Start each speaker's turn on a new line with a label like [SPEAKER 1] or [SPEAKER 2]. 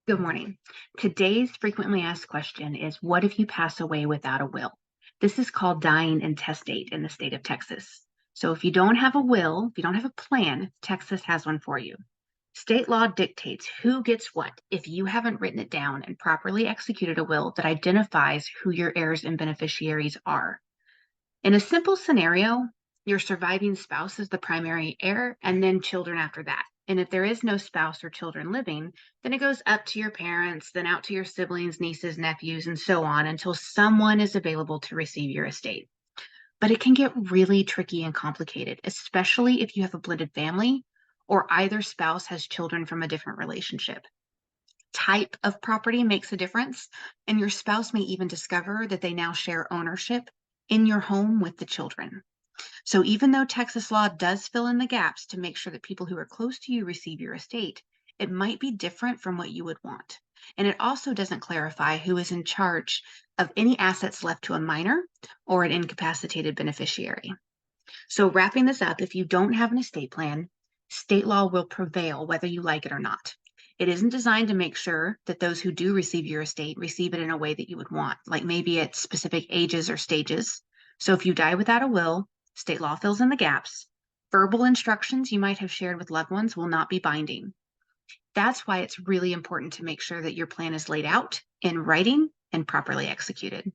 [SPEAKER 1] Good morning. Today's frequently asked question is, what if you pass away without a will? This is called dying intestate in the state of Texas. So if you don't have a will, if you don't have a plan, Texas has one for you. State law dictates who gets what if you haven't written it down and properly executed a will that identifies who your heirs and beneficiaries are. In a simple scenario, your surviving spouse is the primary heir and then children after that. And if there is no spouse or children living, then it goes up to your parents, then out to your siblings, nieces, nephews, and so on until someone is available to receive your estate. But it can get really tricky and complicated, especially if you have a blended family or either spouse has children from a different relationship. Type of property makes a difference, and your spouse may even discover that they now share ownership in your home with the children. So even though Texas law does fill in the gaps to make sure that people who are close to you receive your estate, it might be different from what you would want. And it also doesn't clarify who is in charge of any assets left to a minor or an incapacitated beneficiary. So wrapping this up, if you don't have an estate plan, state law will prevail whether you like it or not. It isn't designed to make sure that those who do receive your estate receive it in a way that you would want, like maybe at specific ages or stages. So if you die without a will, state law fills in the gaps. Verbal instructions you might have shared with loved ones will not be binding. That's why it's really important to make sure that your plan is laid out in writing and properly executed.